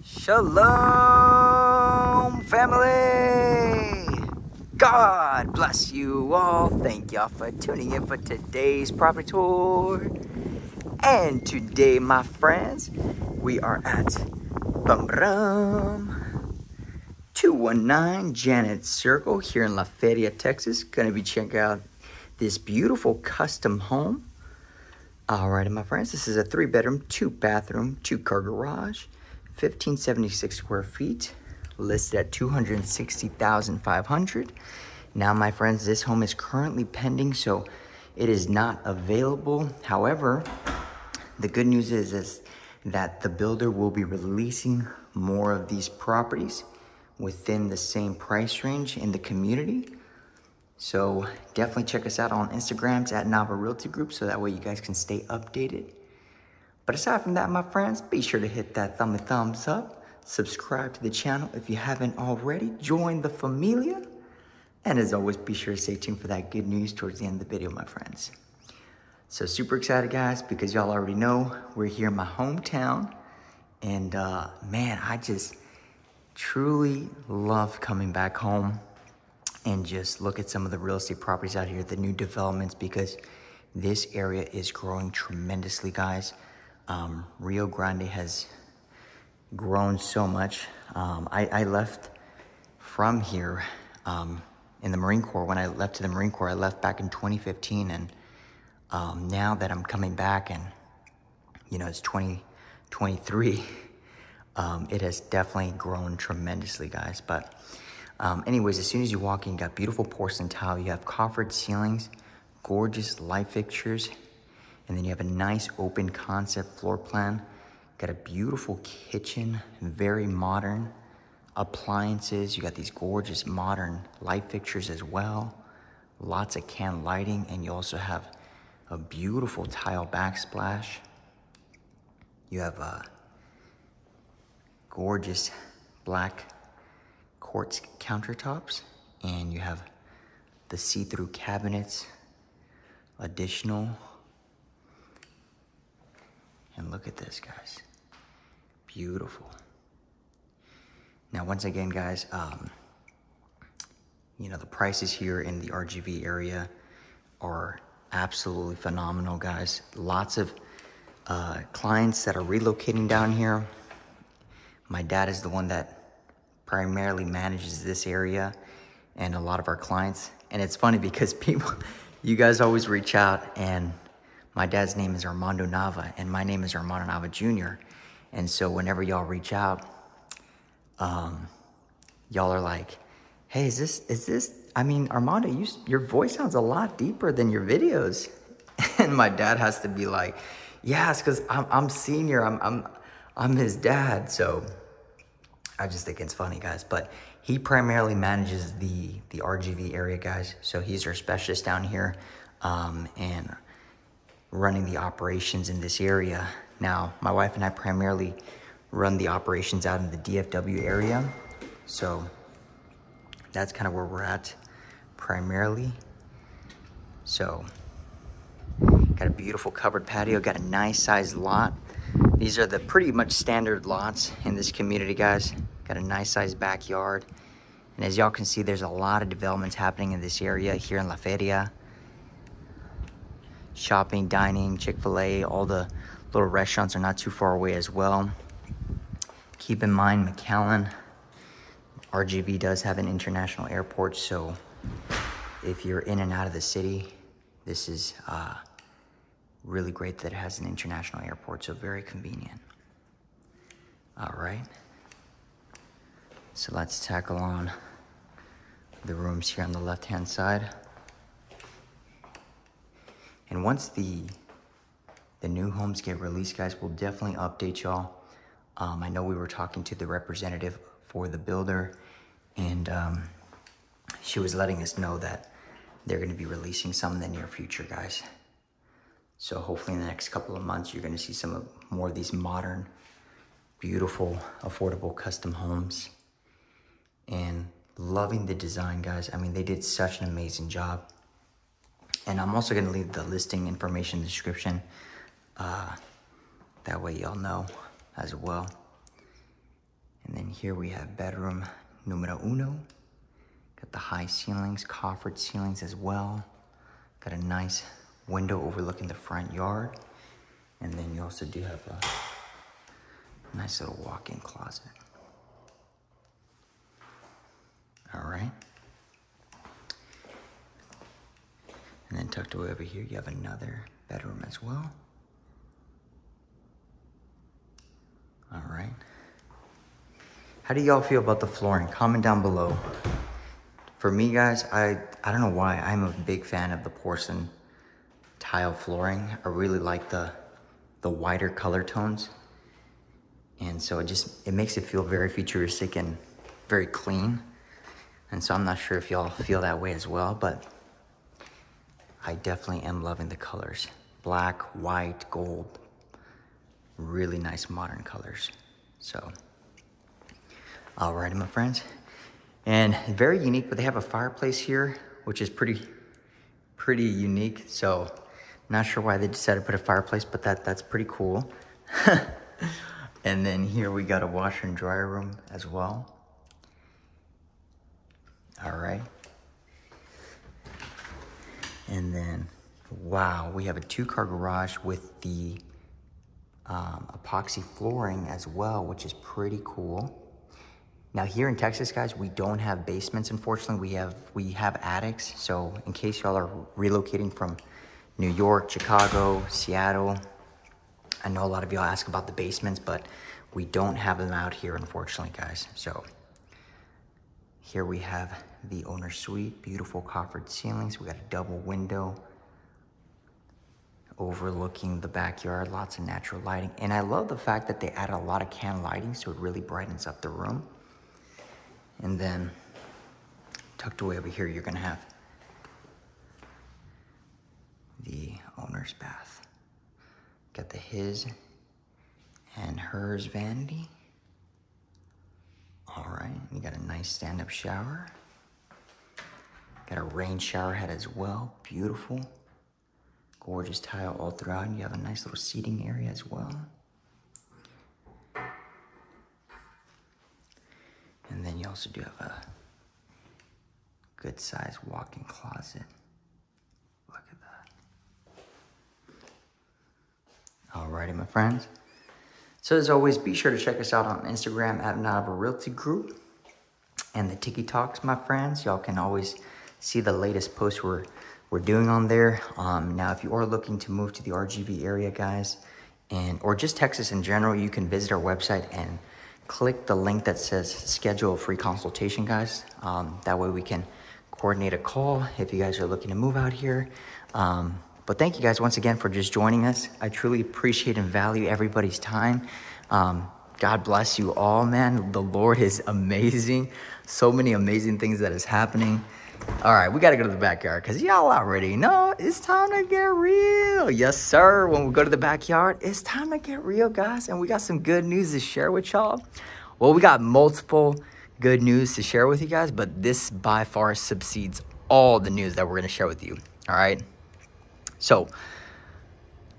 Shalom, family! God bless you all. Thank y'all for tuning in for today's property tour. And today, my friends, we are at 219 Janet Circle here in La Feria, Texas. Gonna be checking out this beautiful custom home. Alrighty, my friends, this is a 3-bedroom, 2-bathroom, 2-car garage. 1576 square feet, listed at $260,500. Now, my friends, this home is currently pending, so it is not available. However, the good news is that the builder will be releasing more of these properties within the same price range in the community. So definitely check us out on Instagrams at Nava Realty Group, so that way you guys can stay updated. But aside from that, my friends, be sure to hit that thumbs up, subscribe to the channel if you haven't already, join the familia, and as always, be sure to stay tuned for that good news towards the end of the video, my friends. So super excited, guys, because y'all already know we're here in my hometown, and man, I just truly love coming back home and just look at some of the real estate properties out here, the new developments, because this area is growing tremendously, guys. Rio Grande has grown so much. I left from here in the Marine Corps. When I left to the Marine Corps, I left back in 2015. And now that I'm coming back and, you know, it's 2023, it has definitely grown tremendously, guys. But anyways, as soon as you walk in, you got beautiful porcelain tile. You have coffered ceilings, gorgeous light fixtures. And then you have a nice open concept floor plan. Got a beautiful kitchen, very modern appliances. You got these gorgeous modern light fixtures as well. Lots of can lighting, and you also have a beautiful tile backsplash. You have gorgeous black quartz countertops, and you have the see-through cabinets, additional. And look at this, guys. Beautiful. Now, once again, guys, you know, the prices here in the RGV area are absolutely phenomenal, guys. Lots of clients that are relocating down here. My dad is the one that primarily manages this area and a lot of our clients. And it's funny because you guys always reach out, and my dad's name is Armando Nava, and my name is Armando Nava Jr. And so whenever y'all reach out, y'all are like, hey, is this, I mean, Armando, your voice sounds a lot deeper than your videos. And my dad has to be like, yeah, it's because I'm senior, I'm his dad. So I just think it's funny, guys. But he primarily manages the RGV area, guys. So he's our specialist down here, and running the operations in this area. Now, my wife and I primarily run the operations out in the DFW area. So that's kind of where we're at primarily. So got a beautiful covered patio, got a nice sized lot. These are the pretty much standard lots in this community, guys. Got a nice sized backyard. And as y'all can see, there's a lot of developments happening in this area here in La Feria. Shopping, dining, Chick-fil-A, all the little restaurants are not too far away as well. Keep in mind, McAllen, RGV does have an international airport, so if you're in and out of the city, this is really great that it has an international airport, so very convenient. All right, so let's tackle on the rooms here on the left-hand side. And once the new homes get released, guys, we'll definitely update y'all. I know we were talking to the representative for the builder, and she was letting us know that they're going to be releasing some in the near future, guys. So hopefully in the next couple of months, you're going to see more of these modern, beautiful, affordable custom homes. And loving the design, guys. I mean, they did such an amazing job. And I'm also going to leave the listing information in the description. That way y'all know as well. here we have bedroom numero uno. Got the high ceilings, coffered ceilings as well. Got a nice window overlooking the front yard. And then you also do have a nice little walk-in closet. All right. And then tucked away over here, you have another bedroom as well. All right. How do y'all feel about the flooring? Comment down below. For me, guys, I don't know why, I'm a big fan of the porcelain tile flooring. I really like the whiter color tones. And so it makes it feel very futuristic and very clean. And so I'm not sure if y'all feel that way as well, but I definitely am loving the colors. Black, white, gold, really nice modern colors. So, alrighty, my friends. And very unique, but they have a fireplace here, which is pretty unique. So, not sure why they decided to put a fireplace, but that's pretty cool. And then here we got a washer and dryer room as well. All right. And then, wow, we have a 2-car garage with the epoxy flooring as well, which is pretty cool. Now here in Texas, guys, we don't have basements, unfortunately. We have attics. So in case y'all are relocating from New York, Chicago, Seattle, I know a lot of y'all ask about the basements, but we don't have them out here, unfortunately, guys. So here we have the owner's suite, beautiful coffered ceilings. We got a double window overlooking the backyard, lots of natural lighting. And I love the fact that they added a lot of can lighting, so it really brightens up the room. And then tucked away over here, you're gonna have the owner's bath. Got the his and hers vanity. All right, you got a nice stand-up shower. Got a rain shower head as well, beautiful. Gorgeous tile all throughout, and you have a nice little seating area as well. And then you also do have a good sized walk-in closet. Look at that. Alrighty, my friends. So as always, be sure to check us out on Instagram at Nava Realty Group and the TikToks, my friends. Y'all can always see the latest posts we're doing on there. Now, if you are looking to move to the RGV area, guys, or just Texas in general, you can visit our website and click the link that says schedule a free consultation, guys. That way we can coordinate a call if you guys are looking to move out here. But thank you guys once again for just joining us. I truly appreciate and value everybody's time. God bless you all, man. The Lord is amazing. So many amazing things that is happening. All right, we got to go to the backyard because y'all already know it's time to get real. Yes, sir. When we go to the backyard, it's time to get real, guys. And we got some good news to share with y'all. Well, we got multiple good news to share with you guys, but this by far subsedes all the news that we're going to share with you. All right. So,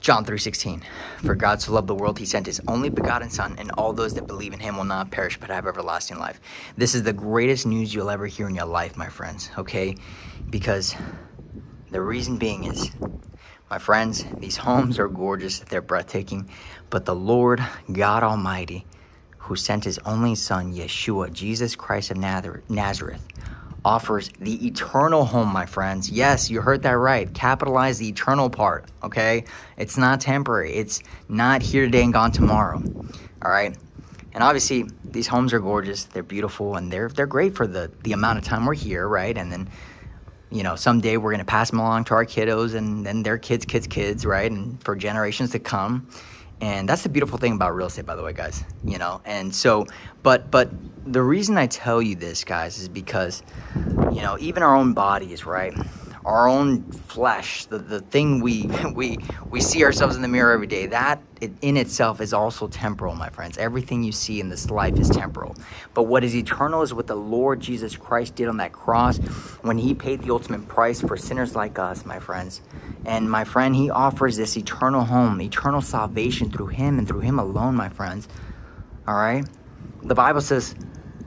John 3:16, for God so loved the world, he sent his only begotten son, and all those that believe in him will not perish but have everlasting life. This is the greatest news you'll ever hear in your life, my friends, okay? Because the reason being is, my friends, these homes are gorgeous, they're breathtaking, but the Lord God Almighty, who sent his only son, Yeshua, Jesus Christ of Nazareth, offers the eternal home, my friends. Yes, you heard that right. Capitalize the eternal part, okay? It's not temporary. It's not here today and gone tomorrow, all right? And obviously, these homes are gorgeous. They're beautiful, and they're great for the amount of time we're here, right? And then, you know, someday we're going to pass them along to our kiddos and then their kids, right? And for generations to come. And that's the beautiful thing about real estate, by the way, guys, you know? And so, but the reason I tell you this, guys, is because, you know, even our own bodies, right? Our own flesh, the thing we see ourselves in the mirror every day, that in itself is also temporal, my friends. Everything you see in this life is temporal. But what is eternal is what the Lord Jesus Christ did on that cross when he paid the ultimate price for sinners like us, my friends. And my friend, he offers this eternal home, eternal salvation through him and through him alone, my friends. All right? The Bible says,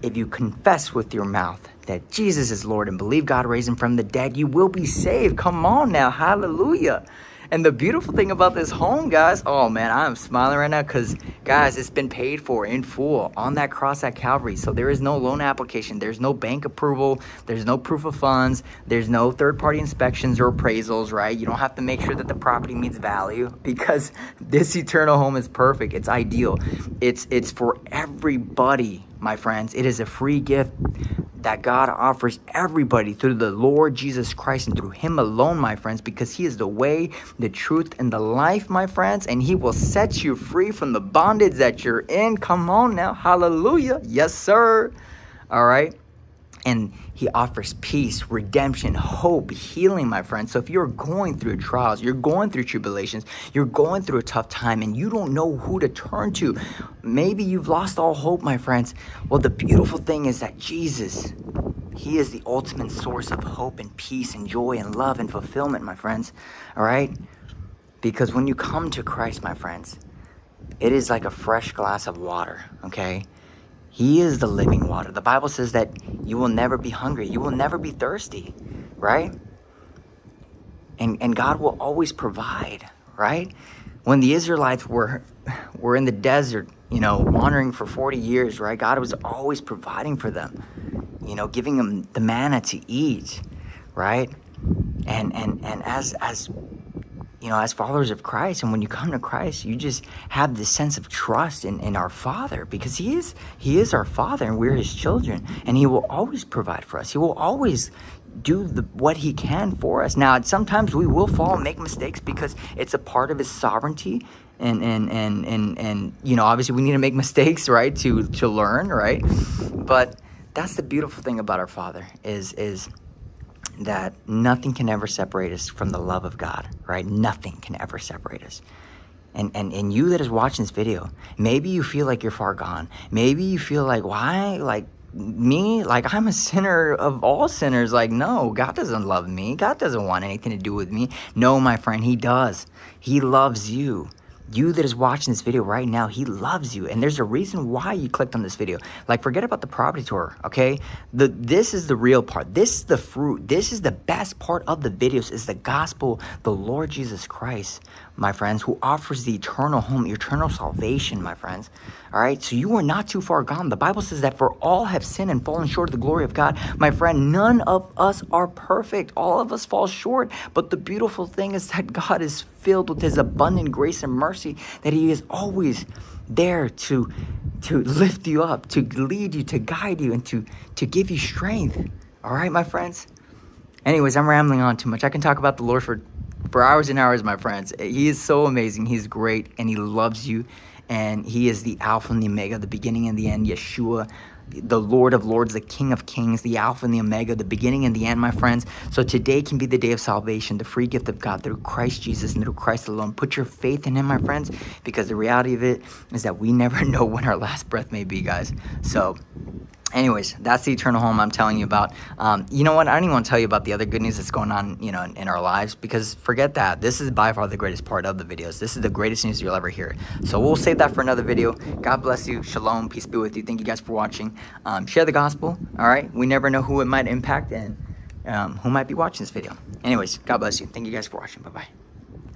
if you confess with your mouth that Jesus is Lord and believe God raised him from the dead, you will be saved. Come on now. Hallelujah. And the beautiful thing about this home, guys, oh man, I'm smiling right now because, guys, it's been paid for in full on that cross at Calvary. So there is no loan application. There's no bank approval. There's no proof of funds. There's no third-party inspections or appraisals, right? You don't have to make sure that the property meets value because this eternal home is perfect. It's ideal. It's for everybody, my friends. It is a free gift that God offers everybody through the Lord Jesus Christ and through him alone, my friends, because he is the way, the truth, and the life, my friends, and he will set you free from the bondage that you're in. Come on now. Hallelujah. Yes, sir. All right. And he offers peace, redemption, hope, healing, my friends. So if you're going through trials, you're going through tribulations, you're going through a tough time, and you don't know who to turn to, maybe you've lost all hope, my friends. Well, the beautiful thing is that Jesus, he is the ultimate source of hope and peace and joy and love and fulfillment, my friends. All right? Because when you come to Christ, my friends, it is like a fresh glass of water, okay? He is the living water. The Bible says that you will never be hungry. You will never be thirsty, right? And God will always provide, right? When the Israelites were in the desert, wandering for 40 years, right? God was always providing for them, giving them the manna to eat, right? And as followers of Christ, and when you come to Christ, you just have this sense of trust in our Father, because he is our Father and we're his children, and he will always provide for us. He will always do what he can for us. Now, sometimes we will fall and make mistakes because it's a part of his sovereignty, and obviously we need to make mistakes, right, to learn, right? But that's the beautiful thing about our Father is that nothing can ever separate us from the love of God, right? Nothing can ever separate us. And you that is watching this video, maybe you feel like you're far gone. Maybe you feel like, why? Like me? Like I'm a sinner of all sinners. Like, no, God doesn't love me. God doesn't want anything to do with me. No, my friend, he does. He loves you. You that is watching this video right now, he loves you. And there's a reason why you clicked on this video. Like, forget about the property tour, okay? This is the real part. This is the fruit. This is the best part of the videos, is the gospel, the Lord Jesus Christ, my friends, who offers the eternal home, eternal salvation, my friends. All right? So you are not too far gone. The Bible says that for all have sinned and fallen short of the glory of God. My friend, none of us are perfect. All of us fall short. But the beautiful thing is that God is filled with his abundant grace and mercy, that he is always there to lift you up, to lead you, to guide you, and to give you strength. All right, my friends? Anyways, I'm rambling on too much. I can talk about the Lord for hours and hours, my friends. He is so amazing. He's great, and he loves you. And he is the Alpha and the Omega, the beginning and the end, Yeshua, the Lord of Lords, the King of Kings, the Alpha and the Omega, the beginning and the end, my friends. So today can be the day of salvation, the free gift of God through Christ Jesus and through Christ alone. Put your faith in him, my friends, because the reality of it is that we never know when our last breath may be, guys. So anyways, that's the eternal home I'm telling you about. You know what? I don't even want to tell you about the other good news that's going on, in our lives, because forget that. This is by far the greatest part of the videos. This is the greatest news you'll ever hear. So we'll save that for another video. God bless you. Shalom. Peace be with you. Thank you guys for watching. Share the gospel. All right. We never know who it might impact and who might be watching this video. Anyways, God bless you. Thank you guys for watching. Bye-bye.